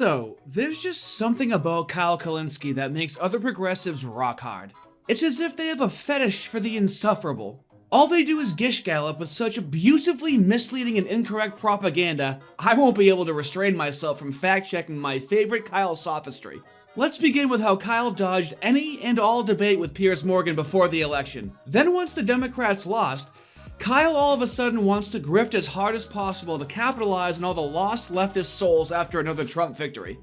So, there's just something about Kyle Kulinsky that makes other progressives rock hard. It's as if they have a fetish for the insufferable. All they do is gish gallop with such abusively misleading and incorrect propaganda, I won't be able to restrain myself from fact-checking my favorite Kyle sophistry. Let's begin with how Kyle dodged any and all debate with Piers Morgan before the election. Then once the Democrats lost, Kyle all of a sudden wants to grift as hard as possible to capitalize on all the lost leftist souls after another Trump victory.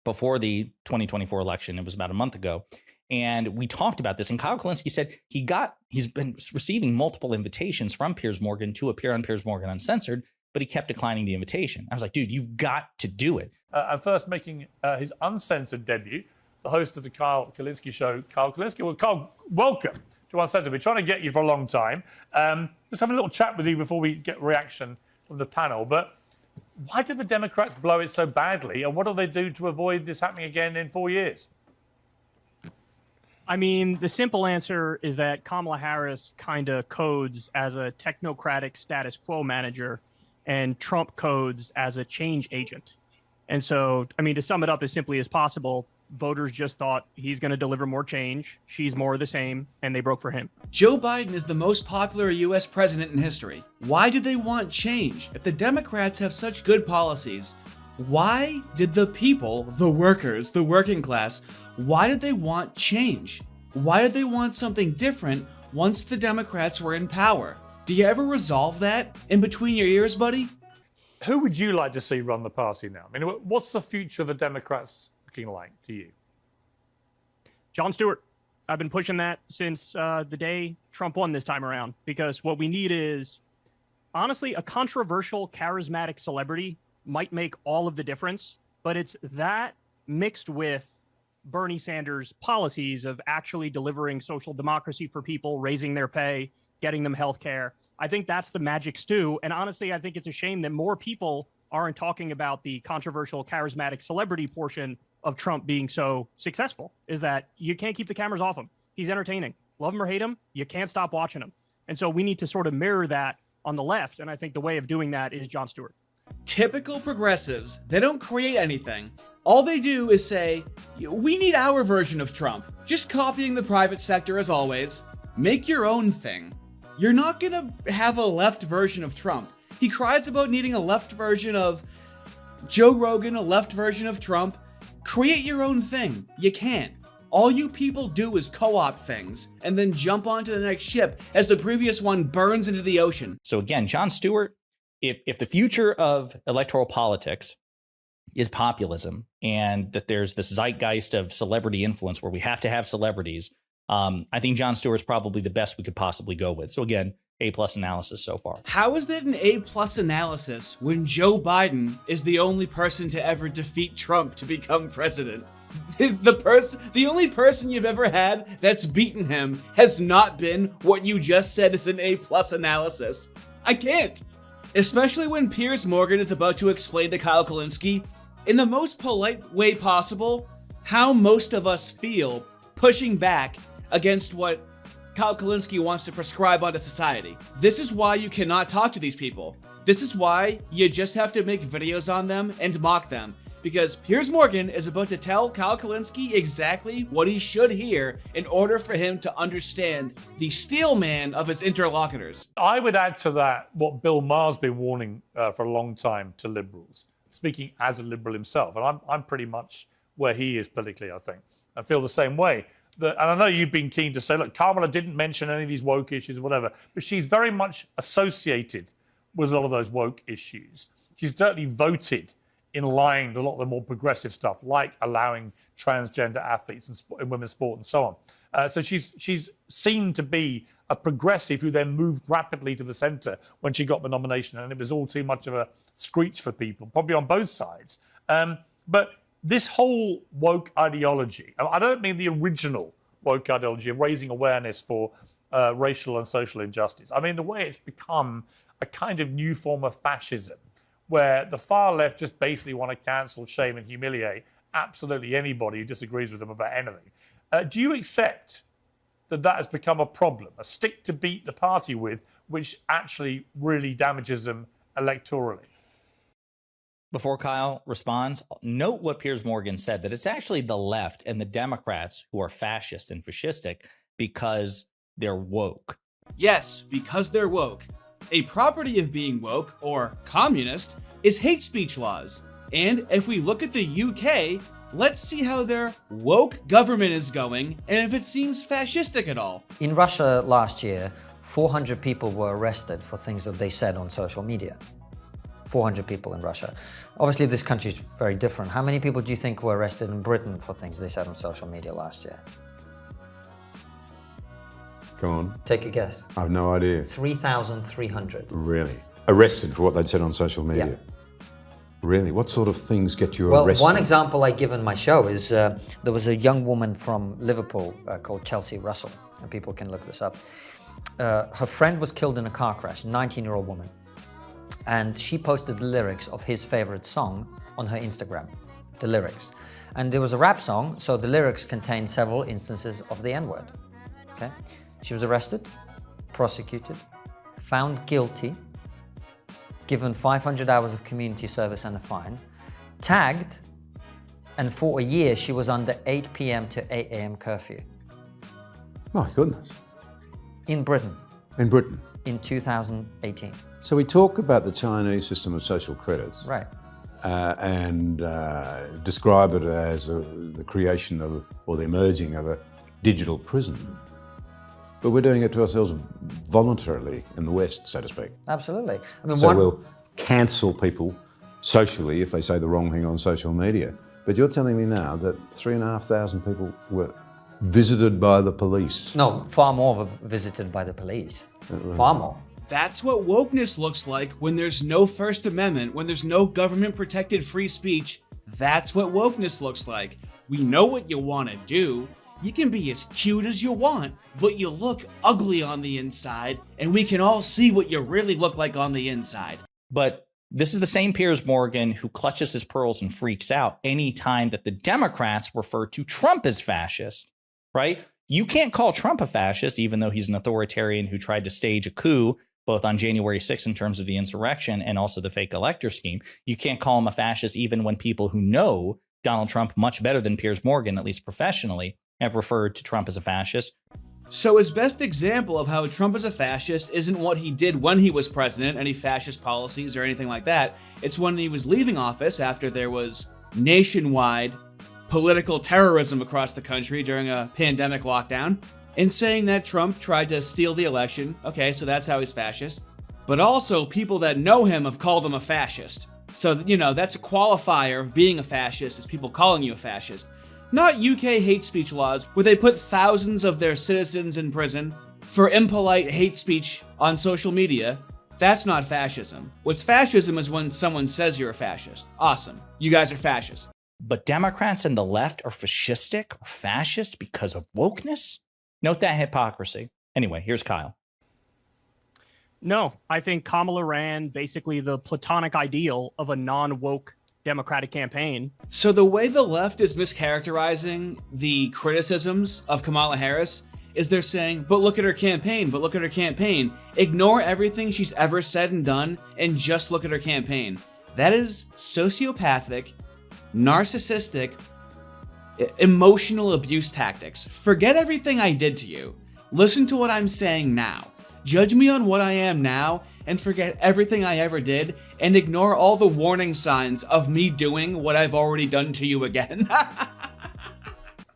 Before the 2024 election, it was about a month ago, and we talked about this, and Kyle Kulinsky said he's been receiving multiple invitations from Piers Morgan to appear on Piers Morgan Uncensored, but he kept declining the invitation. I was like, dude, you've got to do it. And first making his uncensored debut, the host of the Kyle Kulinsky show, Kyle Kulinsky. Well, Kyle, welcome to Uncensored. We're trying to get you for a long time. Let's have a little chat with you before we get reaction from the panel. But why did the Democrats blow it so badly, and what do they do to avoid this happening again in 4 years? I mean, the simple answer is that Kamala Harris kind of codes as a technocratic status quo manager, and Trump codes as a change agent. And so, I mean, to sum it up as simply as possible, voters just thought he's going to deliver more change, she's more of the same, and they broke for him. Joe Biden is the most popular US president in history. Why do they want change? If the Democrats have such good policies, why did the people, the workers, the working class, why did they want change? Why did they want something different once the Democrats were in power? Do you ever resolve that in between your ears, buddy? Who would you like to see run the party now? I mean, what's the future of the Democrats looking like to you? Jon Stewart. I've been pushing that since the day Trump won this time around, because what we need is, honestly, a controversial, charismatic celebrity might make all of the difference, but it's that mixed with Bernie Sanders' policies of actually delivering social democracy for people, raising their pay, getting them health care. I think that's the magic stew. And honestly, I think it's a shame that more people aren't talking about the controversial, charismatic celebrity portion of Trump being so successful, is that you can't keep the cameras off him. He's entertaining. Love him or hate him, you can't stop watching him. And so we need to sort of mirror that on the left. And I think the way of doing that is Jon Stewart. Typical progressives, they don't create anything. All they do is say, we need our version of Trump. Just copying the private sector as always. Make your own thing. You're not gonna have a left version of Trump. He cries about needing a left version of Joe Rogan, a left version of Trump. Create your own thing. You can't. All you people do is co-opt things and then jump onto the next ship as the previous one burns into the ocean. So again, Jon Stewart, if the future of electoral politics is populism, and that there's this zeitgeist of celebrity influence where we have to have celebrities, I think Jon Stewart's probably the best we could possibly go with. So again, A+ analysis so far. How is that an A+ analysis when Joe Biden is the only person to ever defeat Trump to become president? The only person you've ever had that's beaten him has not been what you just said is an A+ analysis. I can't. Especially when Piers Morgan is about to explain to Kyle Kulinsky, in the most polite way possible, how most of us feel pushing back against what Kyle Kulinsky wants to prescribe onto society. This is why you cannot talk to these people. This is why you just have to make videos on them and mock them. Because Piers Morgan is about to tell Kyle Kulinsky exactly what he should hear in order for him to understand the steel man of his interlocutors. I would add to that what Bill Maher's been warning for a long time to liberals, speaking as a liberal himself. And I'm pretty much where he is politically, I think. I feel the same way. And I know you've been keen to say, look, Kamala didn't mention any of these woke issues, whatever, but she's very much associated with a lot of those woke issues. She's certainly voted in line with a lot of the more progressive stuff, like allowing transgender athletes in women's sport and so on. So she's seen to be a progressive who then moved rapidly to the centre when she got the nomination, and it was all too much of a screech for people, probably on both sides. But this whole woke ideology, I don't mean the original woke ideology of raising awareness for racial and social injustice. I mean the way it's become a kind of new form of fascism, where the far left just basically want to cancel, shame, and humiliate absolutely anybody who disagrees with them about anything. Do you accept that that has become a problem, a stick to beat the party with, which actually really damages them electorally? before Kyle responds, note what Piers Morgan said, that it's actually the left and the Democrats who are fascist and fascistic because they're woke. Yes, because they're woke. A property of being woke, or communist, is hate speech laws. And if we look at the UK, let's see how their woke government is going and if it seems fascistic at all. In Russia last year, 400 people were arrested for things that they said on social media. 400 people in Russia. Obviously, this country is very different. How many people do you think were arrested in Britain for things they said on social media last year? Go on. Take a guess. I have no idea. 3,300. Really? Arrested for what they'd said on social media? Yeah. Really? What sort of things get you Well, arrested? one example I give in my show is there was a young woman from Liverpool called Chelsea Russell, and people can look this up. Her friend was killed in a car crash, a 19-year-old woman. And she posted the lyrics of his favorite song on her Instagram, the lyrics. And there was a rap song, so the lyrics contained several instances of the N-word, okay? She was arrested, prosecuted, found guilty, given 500 hours of community service and a fine, tagged, and for a year she was under 8 p.m. to 8 a.m. curfew. My goodness. In Britain. In Britain. In 2018. So we talk about the Chinese system of social credits. Right. And describe it as the creation of, or the emerging of a digital prison. But we're doing it to ourselves voluntarily in the West, so to speak. Absolutely. I mean, So we'll cancel people socially if they say the wrong thing on social media. But you're telling me now that 3,500 people were visited by the police. No, far more were visited by the police. Far more. That's what wokeness looks like when there's no First Amendment, when there's no government-protected free speech. That's what wokeness looks like. We know what you want to do. You can be as cute as you want, but you look ugly on the inside, and we can all see what you really look like on the inside. But this is the same Piers Morgan who clutches his pearls and freaks out anytime that the Democrats refer to Trump as fascist, right? You can't call Trump a fascist, even though he's an authoritarian who tried to stage a coup, both on January 6th in terms of the insurrection and also the fake elector scheme. You can't call him a fascist even when people who know Donald Trump much better than Piers Morgan, at least professionally, have referred to Trump as a fascist. So his best example of how Trump is a fascist isn't what he did when he was president, any fascist policies or anything like that. It's when he was leaving office after there was nationwide political terrorism across the country during a pandemic lockdown, and saying that Trump tried to steal the election. Okay, so that's how he's fascist. But also, people that know him have called him a fascist. So, you know, that's a qualifier of being a fascist, is people calling you a fascist. Not UK hate speech laws, where they put thousands of their citizens in prison for impolite hate speech on social media. That's not fascism. What's fascism is when someone says you're a fascist. Awesome. You guys are fascists. But Democrats and the left are fascistic or fascist because of wokeness? Note that hypocrisy. Anyway, here's Kyle. No, I think Kamala ran basically the platonic ideal of a non-woke Democratic campaign. So the way the left is mischaracterizing the criticisms of Kamala Harris is they're saying, but look at her campaign, but look at her campaign. Ignore everything she's ever said and done and just look at her campaign. That is sociopathic, narcissistic, emotional abuse tactics. Forget everything I did to you. Listen to what I'm saying now. Judge me on what I am now and forget everything I ever did and ignore all the warning signs of me doing what I've already done to you again.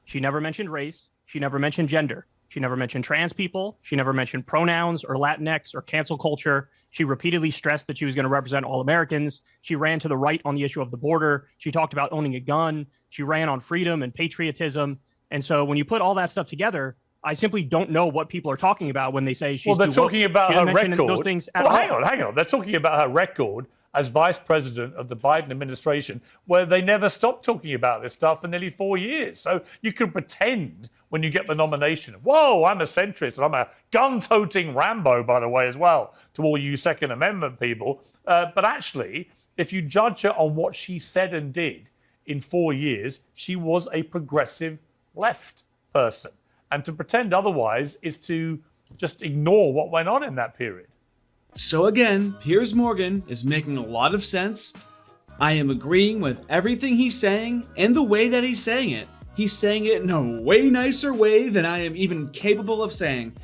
She never mentioned race. She never mentioned gender. She never mentioned trans people. She never mentioned pronouns or Latinx or cancel culture. She repeatedly stressed that she was going to represent all Americans. She ran to the right on the issue of the border. She talked about owning a gun. She ran on freedom and patriotism. And so when you put all that stuff together, I simply don't know what people are talking about when they say she's they're too woke. talking about She her doesn't mention record. those things at Well, all. hang on. They're talking about her record as vice president of the Biden administration, where they never stopped talking about this stuff for nearly 4 years. So you could pretend when you get the nomination, whoa, I'm a centrist and I'm a gun-toting Rambo, by the way, as well, to all you Second Amendment people. But actually, if you judge her on what she said and did in 4 years, she was a progressive left person. And to pretend otherwise is to just ignore what went on in that period. So again, Piers Morgan is making a lot of sense, I am agreeing with everything he's saying and the way that he's saying it. He's saying it in a way nicer way than I am even capable of saying.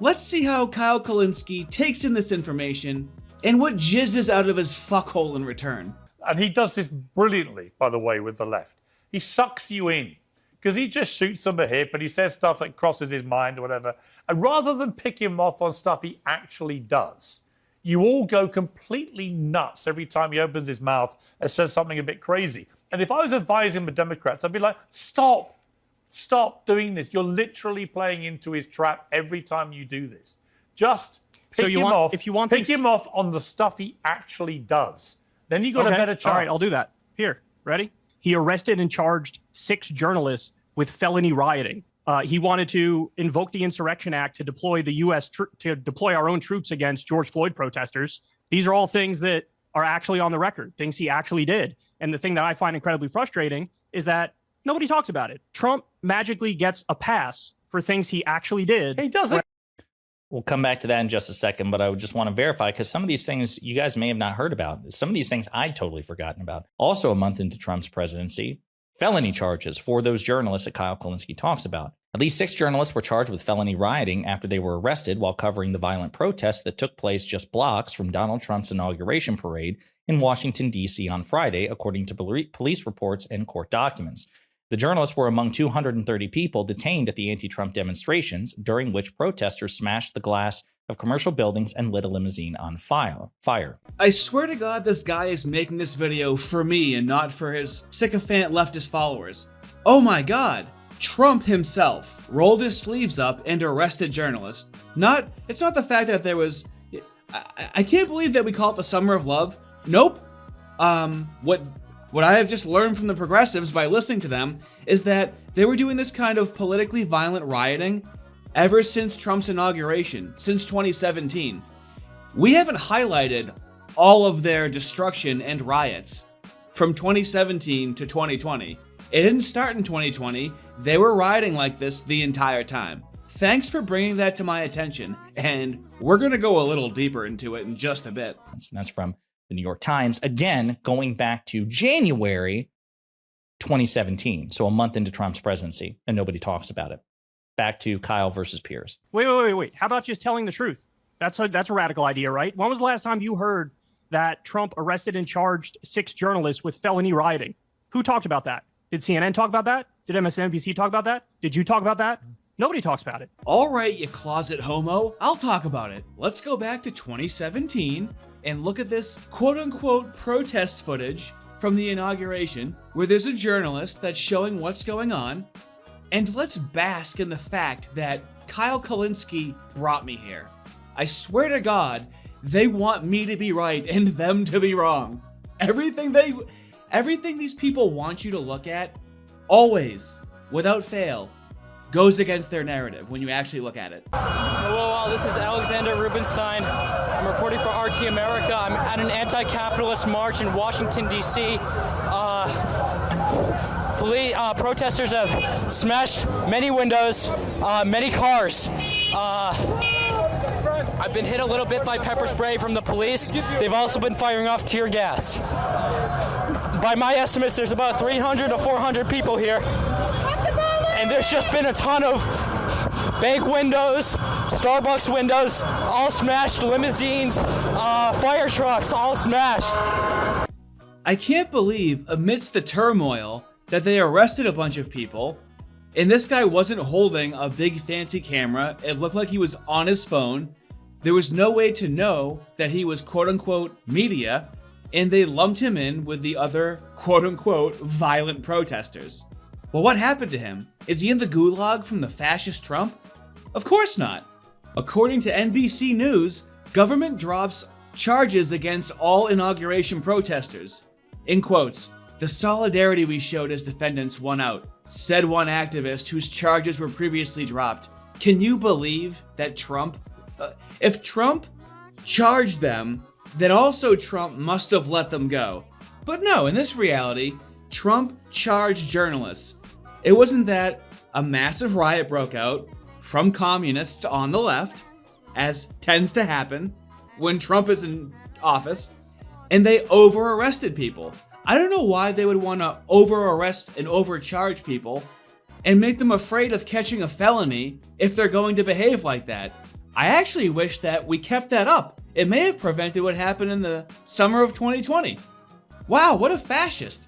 Let's see how Kyle Kulinsky takes in this information and what jizzes out of his fuckhole in return. And he does this brilliantly, by the way, with the left. He sucks you in because he just shoots them a hip and he says stuff that crosses his mind or whatever. And rather than pick him off on stuff he actually does, you all go completely nuts every time he opens his mouth and says something a bit crazy. And if I was advising the Democrats, I'd be like, stop doing this. You're literally playing into his trap every time you do this. Just pick him off on the stuff he actually does. Then you got a better chance. All right, I'll do that. Here, ready? He arrested and charged 6 journalists with felony rioting. He wanted to invoke the Insurrection Act to deploy the U.S. to deploy our own troops against George Floyd protesters. These are all things that are actually on the record, things he actually did. And the thing that I find incredibly frustrating is that nobody talks about it. Trump magically gets a pass for things he actually did. He doesn't. We'll come back to that in just a second, but I would just want to verify because some of these things you guys may have not heard about. Some of these things I'd totally forgotten about. Also, a month into Trump's presidency, felony charges for those journalists that Kyle Kulinsky talks about. At least 6 journalists were charged with felony rioting after they were arrested while covering the violent protests that took place just blocks from Donald Trump's inauguration parade in Washington, D.C. on Friday, according to police reports and court documents. The journalists were among 230 people detained at the anti-Trump demonstrations, during which protesters smashed the glass of commercial buildings and lit a limousine on fire. I swear to God this guy is making this video for me and not for his sycophant leftist followers. Oh my God, Trump himself rolled his sleeves up and arrested journalists. It's not the fact that there was... I can't believe that we call it the Summer of Love. Nope. What I have just learned from the progressives by listening to them is that they were doing this kind of politically violent rioting ever since Trump's inauguration, since 2017. We haven't highlighted all of their destruction and riots from 2017 to 2020. It didn't start in 2020. They were rioting like this the entire time. Thanks for bringing that to my attention, and we're going to go a little deeper into it in just a bit. That's from the New York Times, again, going back to January 2017, so a month into Trump's presidency, and nobody talks about it. Back to Kyle versus Piers. Wait. How about just telling the truth? That's a radical idea, right? When was the last time you heard that Trump arrested and charged 6 journalists with felony rioting? Who talked about that? Did CNN talk about that? Did MSNBC talk about that? Did you talk about that? Nobody talks about it. All right, you closet homo, I'll talk about it. Let's go back to 2017 and look at this quote-unquote protest footage from the inauguration where there's a journalist that's showing what's going on, and let's bask in the fact that Kyle Kulinsky brought me here. I swear to God, they want me to be right and them to be wrong. Everything these people want you to look at, always, without fail, goes against their narrative when you actually look at it. Hello, this is Alexander Rubenstein. I'm reporting for RT America. I'm at an anti-capitalist march in Washington, D.C. Protesters have smashed many windows, many cars. I've been hit a little bit by pepper spray from the police. They've also been firing off tear gas. By my estimates, there's about 300 to 400 people here. And there's just been a ton of bank windows, Starbucks windows, all smashed, limousines, fire trucks, all smashed. I can't believe, amidst the turmoil, that they arrested a bunch of people, and this guy wasn't holding a big fancy camera. It looked like he was on his phone. There was no way to know that he was quote-unquote media, and they lumped him in with the other quote-unquote violent protesters. Well, what happened to him? Is he in the gulag from the fascist Trump? Of course not. According to NBC News, government drops charges against all inauguration protesters. In quotes, "The solidarity we showed as defendants won out," said one activist whose charges were previously dropped. Can you believe that Trump... if Trump charged them, then also Trump must have let them go. But no, in this reality, Trump charged journalists. It wasn't that a massive riot broke out from communists on the left, as tends to happen when Trump is in office, and they over-arrested people. I don't know why they would want to over-arrest and overcharge people and make them afraid of catching a felony if they're going to behave like that. I actually wish that we kept that up. It may have prevented what happened in the summer of 2020. Wow, what a fascist.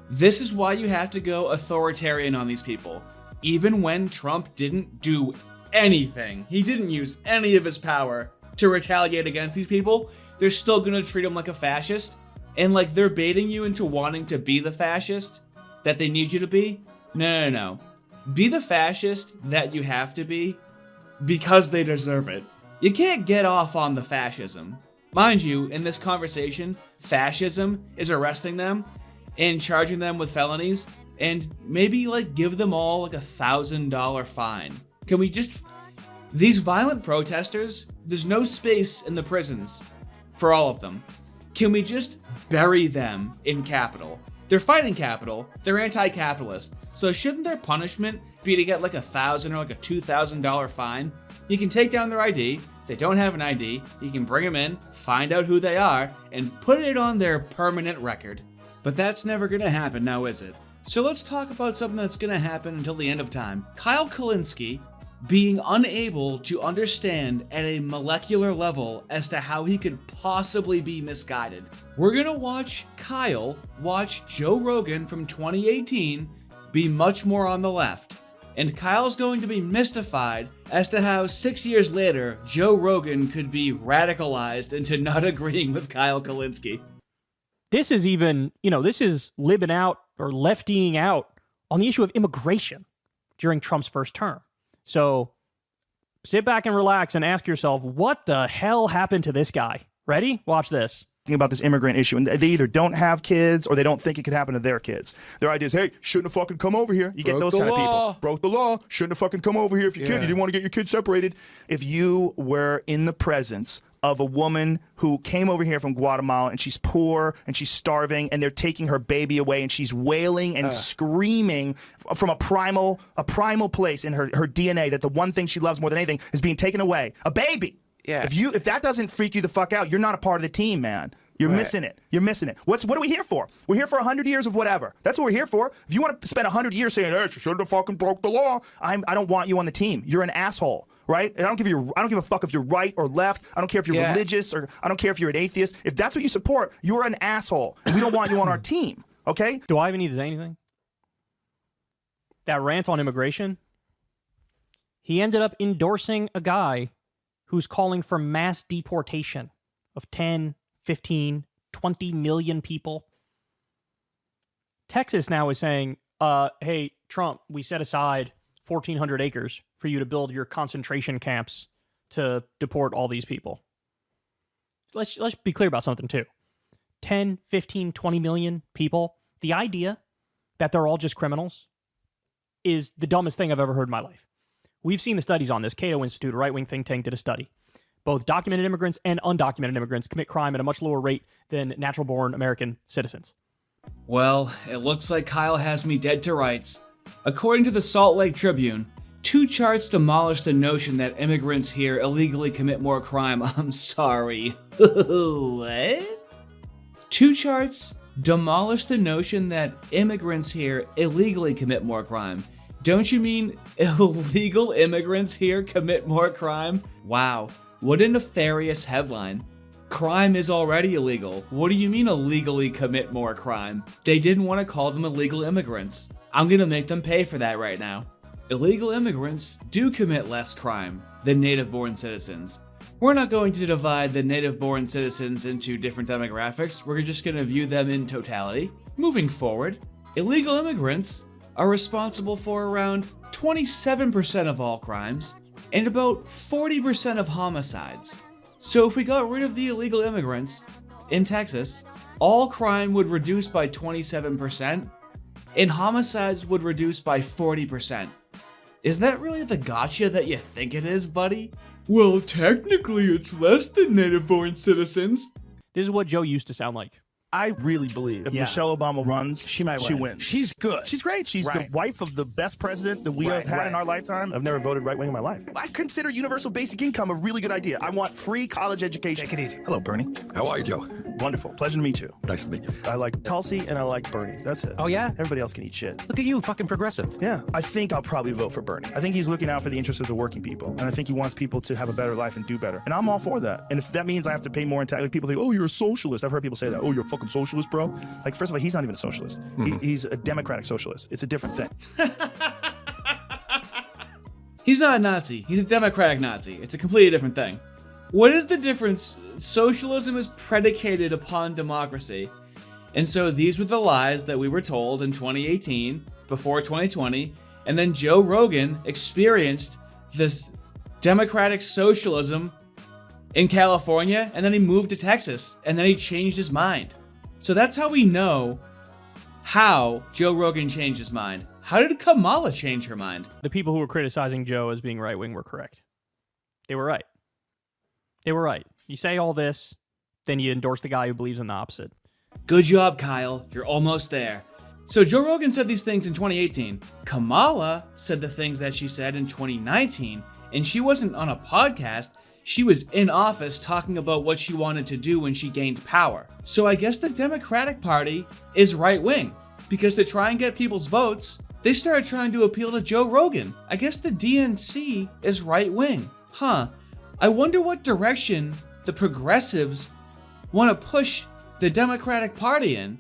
This is why you have to go authoritarian on these people. Even when Trump didn't do anything, he didn't use any of his power to retaliate against these people, they're still gonna treat him like a fascist. And like they're baiting you into wanting to be the fascist that they need you to be. No. Be the fascist that you have to be because they deserve it. You can't get off on the fascism. Mind you, in this conversation, fascism is arresting them and charging them with felonies and maybe like give them all like $1,000 fine. Can we just... These violent protesters, there's no space in the prisons for all of them. Can we just bury them in capital? They're fighting capital, they're anti-capitalist, so shouldn't their punishment be to get like $1,000 or like a $2,000 fine? You can take down their ID, they don't have an ID, you can bring them in, find out who they are, and put it on their permanent record. But that's never gonna happen now, is it? So let's talk about something that's gonna happen until the end of time. Kyle Kulinsky being unable to understand at a molecular level as to how he could possibly be misguided. We're gonna watch Kyle watch Joe Rogan from 2018 be much more on the left. And Kyle's going to be mystified as to how 6 years later, Joe Rogan could be radicalized into not agreeing with Kyle Kulinsky. This is even, this is libbing out or leftying out on the issue of immigration during Trump's first term. So sit back and relax and ask yourself, what the hell happened to this guy? Ready? Watch this. About this immigrant issue, and they either don't have kids or they don't think it could happen to their kids. Their idea is, hey, shouldn't have fucking come over here. You get those kind of people. Broke the law. Shouldn't have fucking come over here if you could. You didn't want to get your kids separated. If you were in the presence of a woman who came over here from Guatemala and she's poor and she's starving and they're taking her baby away and she's wailing and screaming from a primal place in her DNA that the one thing she loves more than anything is being taken away. A baby. Yeah. If that doesn't freak you the fuck out, you're not a part of the team, man. You're missing it. You're missing it. What are we here for? We're here for 100 years of whatever. That's what we're here for. If you want to spend 100 years saying, hey, she shouldn't have fucking broke the law, I don't want you on the team. You're an asshole, right? And I don't give a fuck if you're right or left. I don't care if you're religious or I don't care if you're an atheist. If that's what you support, you're an asshole. And we don't want you on our team, okay? Do I even need to say anything? That rant on immigration, he ended up endorsing a guy who's calling for mass deportation of 10, 15, 20 million people. Texas now is saying, hey, Trump, we set aside 1,400 acres for you to build your concentration camps to deport all these people. Let's be clear about something, too. 10, 15, 20 million people. The idea that they're all just criminals is the dumbest thing I've ever heard in my life. We've seen the studies on this. Cato Institute, a right-wing think tank, did a study. Both documented immigrants and undocumented immigrants commit crime at a much lower rate than natural-born American citizens. Well, it looks like Kyle has me dead to rights. According to the Salt Lake Tribune, 2 charts demolish the notion that immigrants here illegally commit more crime. I'm sorry. What? 2 charts demolish the notion that immigrants here illegally commit more crime. Don't you mean illegal immigrants here commit more crime? Wow, what a nefarious headline. Crime is already illegal. What do you mean illegally commit more crime? They didn't want to call them illegal immigrants. I'm gonna make them pay for that right now. Illegal immigrants do commit less crime than native-born citizens. We're not going to divide the native-born citizens into different demographics. We're just gonna view them in totality. Moving forward, illegal immigrants are responsible for around 27% of all crimes and about 40% of homicides. So if we got rid of the illegal immigrants in Texas, all crime would reduce by 27% and homicides would reduce by 40%. Is that really the gotcha that you think it is, buddy? Well, technically it's less than native-born citizens. This is what Joe used to sound like. I really believe if Michelle Obama runs, she wins. She's good. She's great. She's the wife of the best president that we have had in our lifetime. I've never voted right-wing in my life. I consider universal basic income a really good idea. I want free college education. Take it easy. Hello, Bernie. How are you, Joe? Wonderful. Pleasure to meet you. Nice to meet you. I like Tulsi and I like Bernie. That's it. Oh, yeah? Everybody else can eat shit. Look at you, fucking progressive. Yeah. I think I'll probably vote for Bernie. I think he's looking out for the interests of the working people. And I think he wants people to have a better life and do better. And I'm all for that. And if that means I have to pay more in tax, like people think, oh, you're a socialist. I've heard people say that. Oh, you're a fucking socialist, bro. Like, first of all, he's not even a socialist. He's a democratic socialist. It's a different thing. He's not a Nazi. He's a democratic Nazi. It's a completely different thing. What is the difference? Socialism is predicated upon democracy. And so these were the lies that we were told in 2018, before 2020, and then Joe Rogan experienced this democratic socialism in California, and then he moved to Texas, and then he changed his mind. So that's how we know how Joe Rogan changed his mind. How did Kamala change her mind? The people who were criticizing Joe as being right-wing were correct. They were right. They were right. You say all this, then you endorse the guy who believes in the opposite. Good job, Kyle. You're almost there. So Joe Rogan said these things in 2018. Kamala said the things that she said in 2019, and she wasn't on a podcast. She was in office talking about what she wanted to do when she gained power. So I guess the Democratic Party is right-wing, because to try and get people's votes, they started trying to appeal to Joe Rogan. I guess the DNC is right-wing. Huh. I wonder what direction the progressives want to push the Democratic Party in.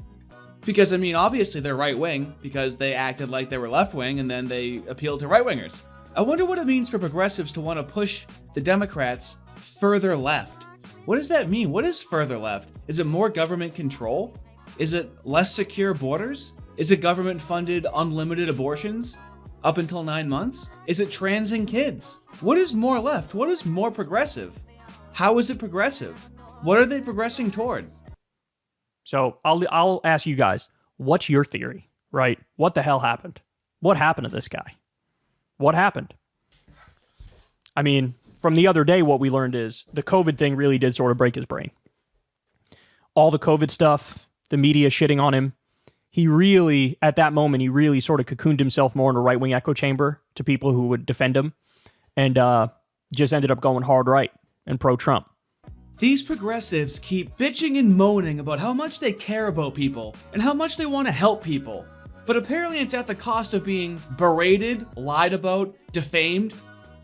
Because, I mean, obviously they're right-wing because they acted like they were left-wing and then they appealed to right-wingers. I wonder what it means for progressives to want to push the Democrats further left. What does that mean? What is further left? Is it more government control? Is it less secure borders? Is it government-funded unlimited abortions up until 9 months? Is it transing kids? What is more left? What is more progressive? How is it progressive? What are they progressing toward? So I'll ask you guys, what's your theory, right? What the hell happened? What happened to this guy? What happened? I mean, from the other day, what we learned is the COVID thing really did sort of break his brain. All the COVID stuff, the media shitting on him. He really, at that moment, he really sort of cocooned himself more in a right-wing echo chamber to people who would defend him and just ended up going hard right and pro-Trump. These progressives keep bitching and moaning about how much they care about people and how much they want to help people. But apparently it's at the cost of being berated, lied about, defamed,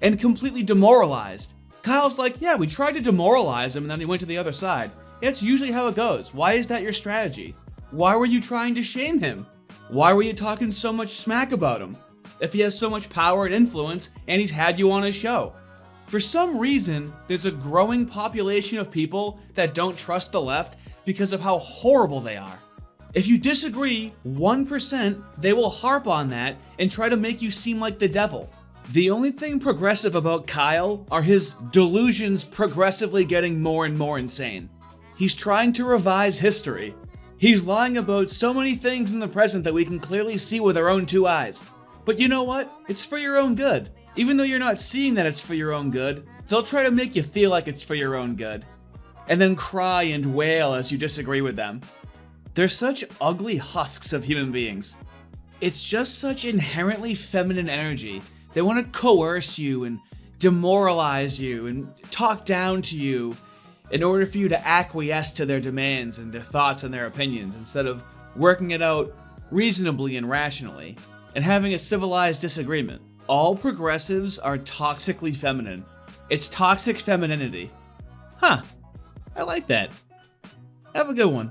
and completely demoralized. Kyle's like, yeah, we tried to demoralize him and then he went to the other side. That's usually how it goes. Why is that your strategy? Why were you trying to shame him? Why were you talking so much smack about him? If he has so much power and influence and he's had you on his show. For some reason, there's a growing population of people that don't trust the left because of how horrible they are. If you disagree 1%, they will harp on that and try to make you seem like the devil. The only thing progressive about Kyle are his delusions progressively getting more and more insane. He's trying to revise history. He's lying about so many things in the present that we can clearly see with our own two eyes. But you know what? It's for your own good. Even though you're not seeing that it's for your own good, they'll try to make you feel like it's for your own good. And then cry and wail as you disagree with them. They're such ugly husks of human beings. It's just such inherently feminine energy. They want to coerce you and demoralize you and talk down to you in order for you to acquiesce to their demands and their thoughts and their opinions instead of working it out reasonably and rationally and having a civilized disagreement. All progressives are toxically feminine. It's toxic femininity. Huh. I like that. Have a good one.